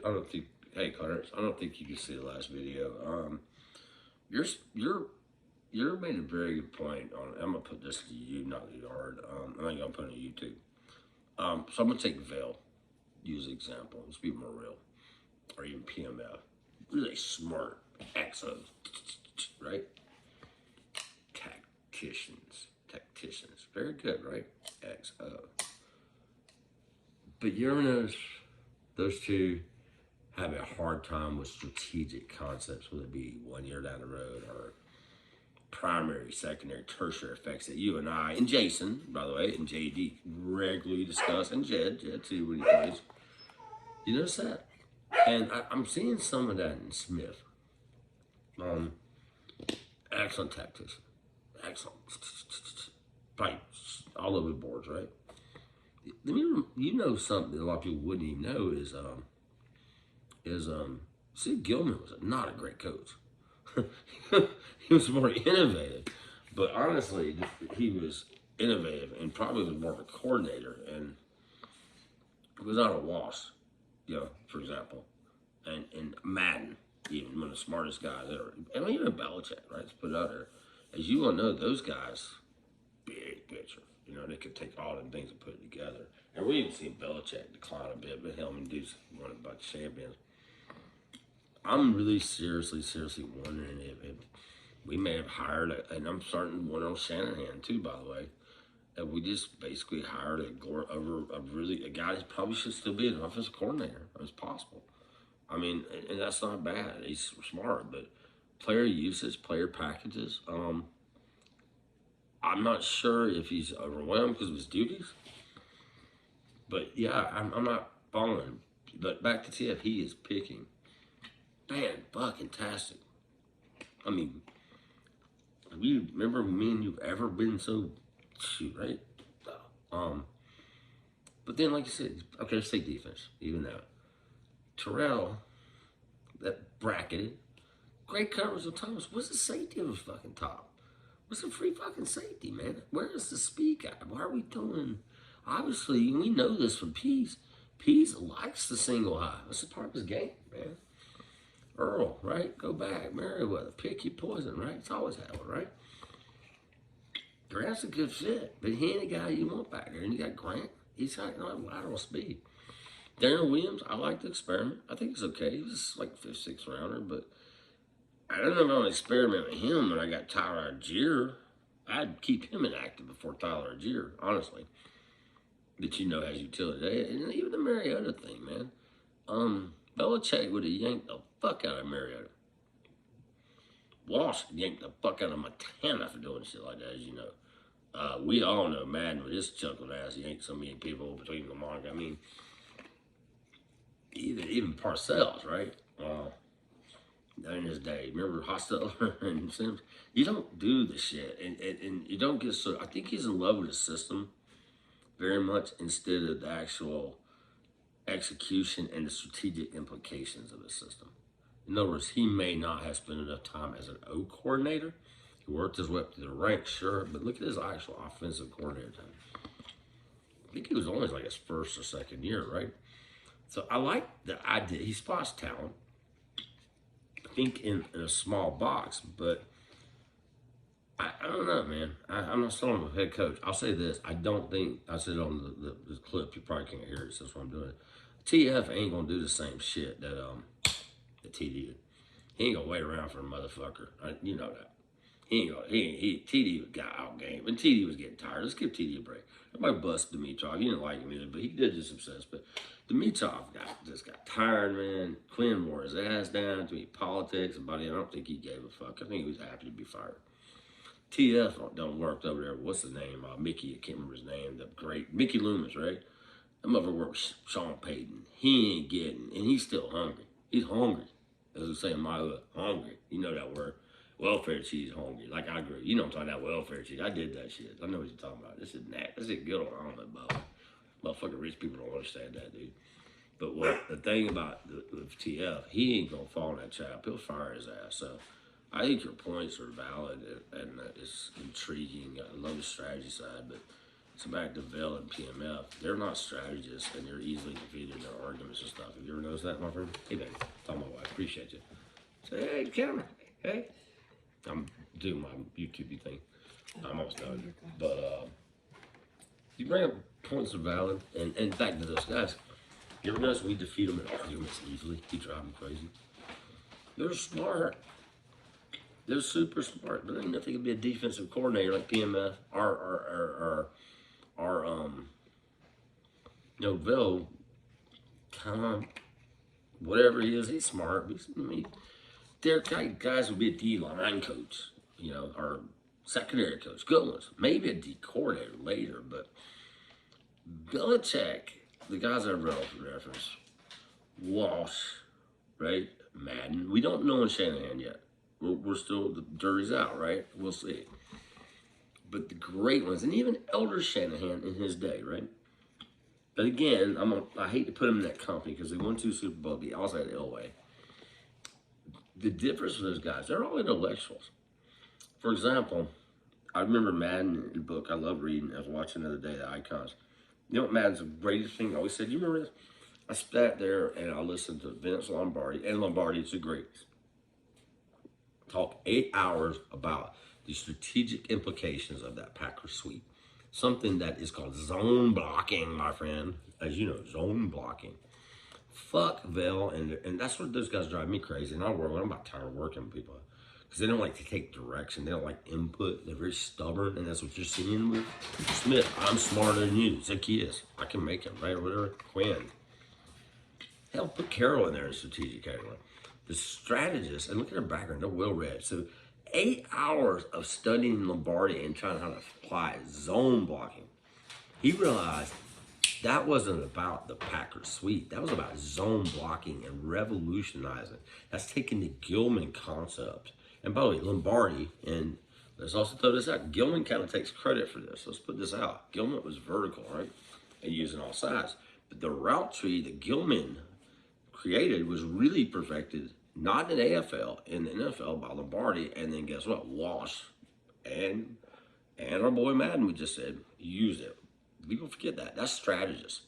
I don't think. Hey, Clarence, I don't think you can see the last video. You're you're you made a very good point on. I'm gonna put this to you, not the yard. I think I'm putting it on YouTube. So I'm gonna take Vail, use an example. Let's be more real, or even PMF. Really smart exos, right? Tacticians, very good, right? XO. But you ever notice those two have a hard time with strategic concepts, whether it be 1 year down the road or primary, secondary, tertiary effects that you and I and Jason, by the way, and JD regularly discuss, and Jed too when he plays. You notice that? And I'm seeing some of that in Smith. Um, excellent tactician, excellent, right, all over the boards, right? You know something that a lot of people wouldn't even know is Sid Gilman was not a great coach. He was more innovative, but honestly, he was innovative and probably was more of a coordinator, and it was not a wash, for example, and Madden, even one of the smartest guys ever, and even Belichick, right? Let's put it out there. As you all know, those guys, big picture. They could take all them things and put it together. And we even seen Belichick decline a bit, but Hellman dude's won a bunch of champions. I'm really seriously wondering if we may have hired, and I'm starting to wonder on Shanahan too, by the way, that we just basically hired a guy that probably should still be an offensive coordinator. It's possible. I mean, and that's not bad. He's smart, but player usage, player packages. I'm not sure if he's overwhelmed because of his duties, but yeah, I'm not following. But back to TF, he is picking. Man, fucking tastic. I mean, we remember me and you've ever been so shoot, right? But then like you said, okay, let's take defense. Even though Terrell, that bracketed, great coverage of Thomas. What's the safety of his fucking top? What's the free fucking safety, man? Where is the speed guy? Why are we throwing? Obviously, we know this from Pease. Pease likes the single high. That's a part of his game, man. Earl, right? Go back. Merriweather, pick your poison, right? It's always happened, right? Grant's a good fit, but he ain't the guy you want back there. And you got Grant. He's got no lateral speed. Darren Williams, I like the experiment. I think it's okay. He was like 5th, 6th rounder, but I don't know if I want to experiment with him when I got Tyler Algier. I'd keep him inactive before Tyler Algier, honestly. But has utility. And even the Mariota thing, man. Belichick would have yanked the fuck out of Mariota. Walsh yanked the fuck out of Montana for doing shit like that, as you know. We all know Madden with his chuckling ass yanked so many people between the mark. I mean, even Parcells, right? In his day, remember Hostetler and Sims? You don't do the shit, and you don't get so. I think he's in love with the system very much instead of the actual execution and the strategic implications of the system. In other words, he may not have spent enough time as an O coordinator. He worked his way up to the ranks, sure, but look at his actual offensive coordinator time. I think he was only like his 1st or 2nd year, right? So I like the idea. He spots talent, I think, in a small box, but I don't know, man. I'm not still on the head coach. I'll say this. I don't think, I said on the clip, you probably can't hear it, so that's why I'm doing it. TF ain't going to do the same shit that TD did. He ain't going to wait around for a motherfucker. You know that. TD got outgamed, and TD was getting tired. Let's give TD a break. Everybody busted Dimitrov. You didn't like him either, but he did his success. But Dimitrov just got tired, man. Quinn wore his ass down to eat politics, and by the end, I don't think he gave a fuck. I think he was happy to be fired. TF don't work over there. What's his name? Mickey, I can't remember his name. The great Mickey Loomis, right? That motherfucker works Sean Payton. He ain't getting, and he's still hungry. He's hungry. As we say in my hood, hungry. You know that word. Welfare cheese hungry. Like I agree. You know I'm talking about welfare cheese. I did that shit. I know what you're talking about. This is good on almond butter. Motherfucking rich people don't understand that, dude. But the thing about with TF, he ain't gonna fall in that trap. He'll fire his ass. So I think your points are valid and it's intriguing. I love the strategy side, but So back to Bell and PMF, they're not strategists and they're easily defeated in their arguments and stuff. Have you ever noticed that, my friend? Hey, baby, tell my wife, appreciate you. Say, hey, camera, hey. I'm doing my YouTube thing. I'm almost done. But you bring up points of valid, and back to those guys. You ever notice we defeat them in arguments easily? You drive them crazy. They're smart. They're super smart. But I don't know if they could be a defensive coordinator like PMF Bill, kind of, whatever he is, he's smart. I mean, their guys would be a D-line coach, or secondary coach, good ones. Maybe a D coordinator later, but Belichick, the guys I reference, Walsh, right? Madden. We don't know in Shanahan yet. We're still, the jury's out, right? We'll see. But the great ones, and even Elder Shanahan in his day, right? But again, I hate to put him in that company because they won 2 Super Bowls. He also had Elway. The difference with those guys, they're all intellectuals. For example, I remember Madden in the book I love reading. I was watching the other day, the Icons. You know what Madden's the greatest thing I always said? You remember this? I sat there and I listened to Vince Lombardi, and Lombardi's the greatest. Talk 8 hours about the strategic implications of that Packers sweep. Something that is called zone blocking, my friend. As you know, zone blocking. Fuck Vel, and that's what those guys drive me crazy. And I'm about tired of working with people. Because they don't like to take direction. They don't like input. They're very stubborn, and that's what you're seeing with Smith. I'm smarter than you. Zacchaeus. I can make him, right? Or whatever. Quinn. Hell, put Carroll in there in strategic category. The strategists, and look at their background, they're well read. So 8 hours of studying Lombardi and trying how to apply zone blocking. He realized that wasn't about the Packers sweep. That was about zone blocking and revolutionizing. That's taking the Gilman concept. And by the way, Lombardi, and let's also throw this out, Gilman kind of takes credit for this. Let's put this out. Gilman was vertical, right? And using all sides. But the route tree that Gilman created was really perfected, not in the AFL, in the NFL by Lombardi, and then guess what? Walsh and our boy Madden, we just said, used it. People forget that. That's strategist.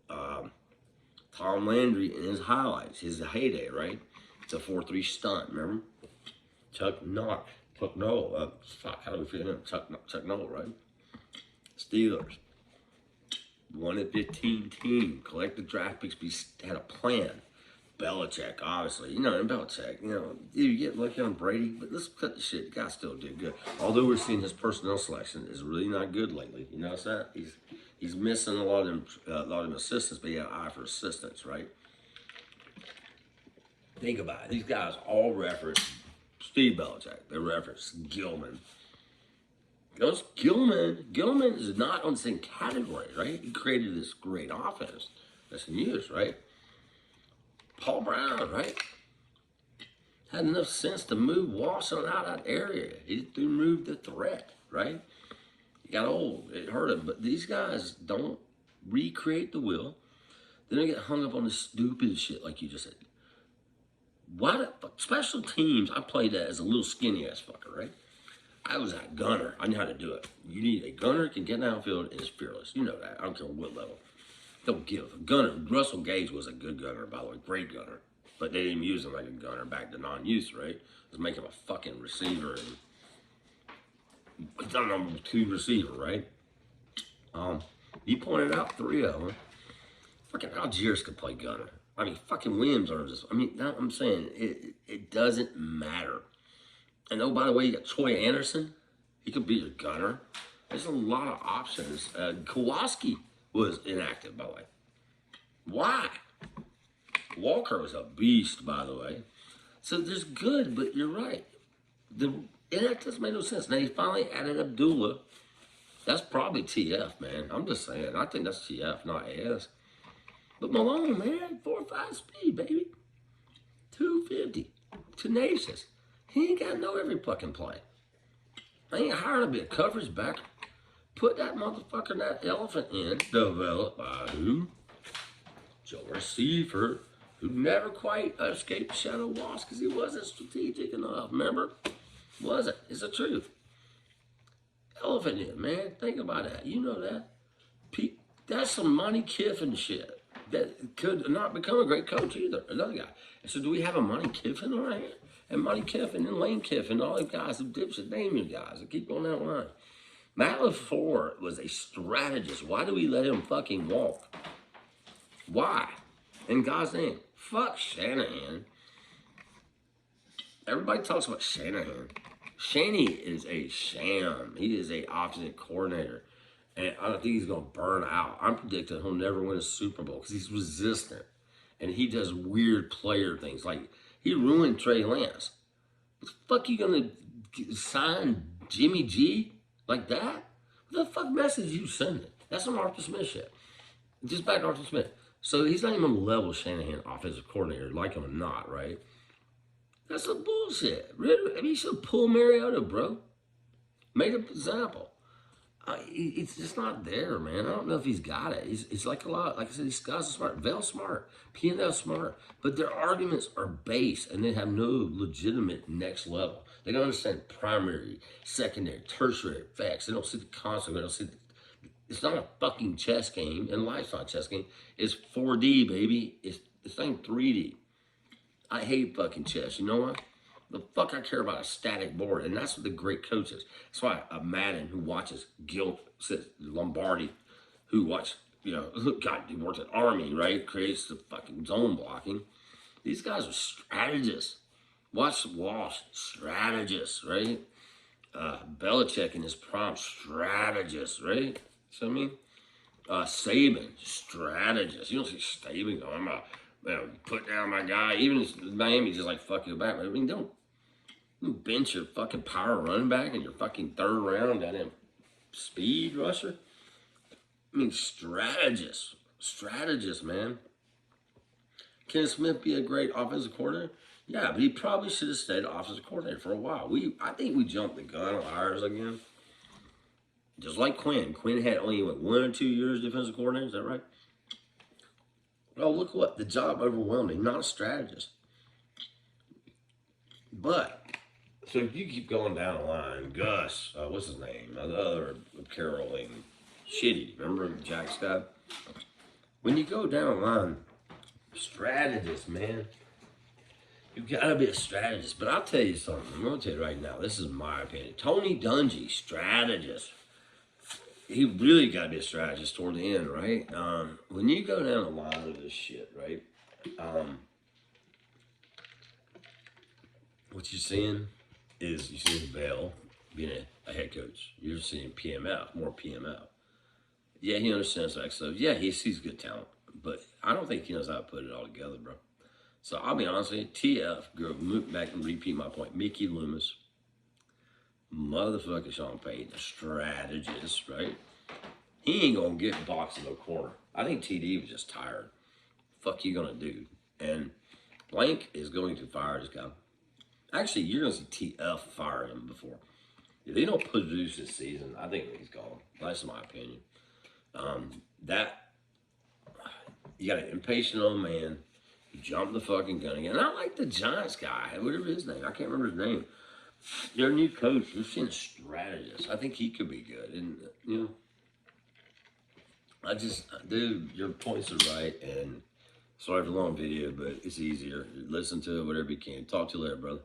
Tom Landry in his highlights, his heyday, right? It's a 4-3 stunt, remember? Chuck Noll, how do we feel him? Chuck Noll, right? Steelers. 1-15 team, collected draft picks, had a plan. Belichick, obviously, and Belichick, you get lucky on Brady, but let's cut the shit. The guy still did good. Although we're seeing his personnel selection is really not good lately. You notice that? He's missing a lot of them assistants, but he had an eye for assistants, right? Think about it. These guys all reference Steve Belichick. They reference Gilman. Gilman is not on the same category, right? He created this great offense that's in use, right? Paul Brown, right? Had enough sense to move Watson out of that area. He removed the threat, right? He got old. It hurt him. But these guys don't recreate the wheel. They don't get hung up on the stupid shit like you just said. Why the fuck? Special teams, I played that as a little skinny ass fucker, right? I was a gunner. I knew how to do it. You need a gunner who can get downfield and is fearless. You know that. I don't care what level. Don't give a gunner. Russell Gage was a good gunner, by the way, great gunner. But they didn't use him like a gunner back to non-use, right? Let's make him a fucking receiver, and he's not a number 2 receiver, right? You pointed out 3 of them. Fucking Algiers could play gunner. I mean, fucking Williams are just. I'm saying it doesn't matter. And oh, by the way, you got Troy Anderson. He could be your gunner. There's a lot of options. Kowalski was inactive, by the way. Why? Walker was a beast, by the way. So there's good, but you're right. That doesn't make no sense. Now, he finally added Abdullah. That's probably TF, man. I'm just saying. I think that's TF, not AS. But Malone, man, 4.5 speed, baby. 250. Tenacious. He ain't got to know every fucking play. I ain't hired to be a coverage back. Put that motherfucker, that elephant in, developed by who? Joe Seifert, who never quite escaped Shadow Walsh because he wasn't strategic enough, remember? Wasn't. It's the truth. elephant in, man. Think about that. You know that. That's some Monty Kiffin shit that could not become a great coach either. Another guy. And so do we have a Monty Kiffin around here? And Monty Kiffin and Lane Kiffin, all these guys, the dipshit Damien guys that keep going down the line. Matt LaFleur was a strategist. Why do we let him fucking walk? Why? In God's name. Fuck Shanahan. Everybody talks about Shanahan. Shanny is a sham. He is a offensive coordinator. And I think he's going to burn out. I'm predicting he'll never win a Super Bowl because he's resistant. And he does weird player things. Like, he ruined Trey Lance. What the fuck you going to sign Jimmy G like that? What the fuck message you sending? That's some Arthur Smith shit. Just back to Arthur Smith. So he's not even on the level of Shanahan, offensive coordinator, like him or not, right? That's some bullshit. I mean, you should pull Mariota, bro. Made an example. It's just not there, man. I don't know if he's got it. It's like a lot. Like I said, these guys are smart. Vel smart. P&L smart. But their arguments are base, and they have no legitimate next level. They don't understand primary, secondary, tertiary effects. They don't see the concept. They don't see it's not a fucking chess game, and life's not a chess game. It's 4D, baby. It's not 3D. I hate fucking chess. You know what? The fuck I care about a static board, and that's what the great coaches. That's why a Madden who watches Lombardi, who watch, God, he works at Army, right? Creates the fucking zone blocking. These guys are strategists. Watch Walsh, strategists, right? Belichick in his prime, strategist, right? So I mean, Saban, strategist. You don't see Saban going, I'm gonna put down my guy. Even if Miami just like fuck you back. I mean, don't bench your fucking power running back in your fucking third round, goddamn speed rusher. I mean, strategist, man. Can Smith be a great offensive coordinator? Yeah, but he probably should have stayed offensive coordinator for a while. I think we jumped the gun on ours again. Just like Quinn. Quinn had only, 1 or 2 years defensive coordinator, is that right? Oh, look what, the job overwhelmed him, not a strategist. But, so if you keep going down the line, Gus, what's his name? The other Caroling, Shitty, remember Jack Scott? When you go down the line, strategist, man. You gotta be a strategist. But I'll tell you something. I'm gonna tell you right now, this is my opinion. Tony Dungy, strategist. He really got to be a strategist toward the end, right? When you go down the line of this shit, right? What you're seeing is you're seeing Bell being a head coach. You're seeing PMF, more PMF. Yeah, he understands that stuff. Yeah, he sees good talent, but I don't think he knows how to put it all together, bro. So I'll be honest with you, TF, go back and repeat my point. Mickey Loomis, motherfucking Sean Payton, a strategist, right? He ain't gonna get boxed in the corner. I think TD was just tired. Fuck you gonna do? And Blank is going to fire this guy. Actually, you're gonna see TF fire him before. If they don't produce this season, I think he's gone. That's my opinion. You got an impatient old man who jumped the fucking gun again. And I like the Giants guy, whatever his name. I can't remember his name. Their new coach, they're seeing a strategist. I think he could be good. And, dude, your points are right. And sorry for the long video, but it's easier. Listen to it, whatever you can. Talk to you later, brother.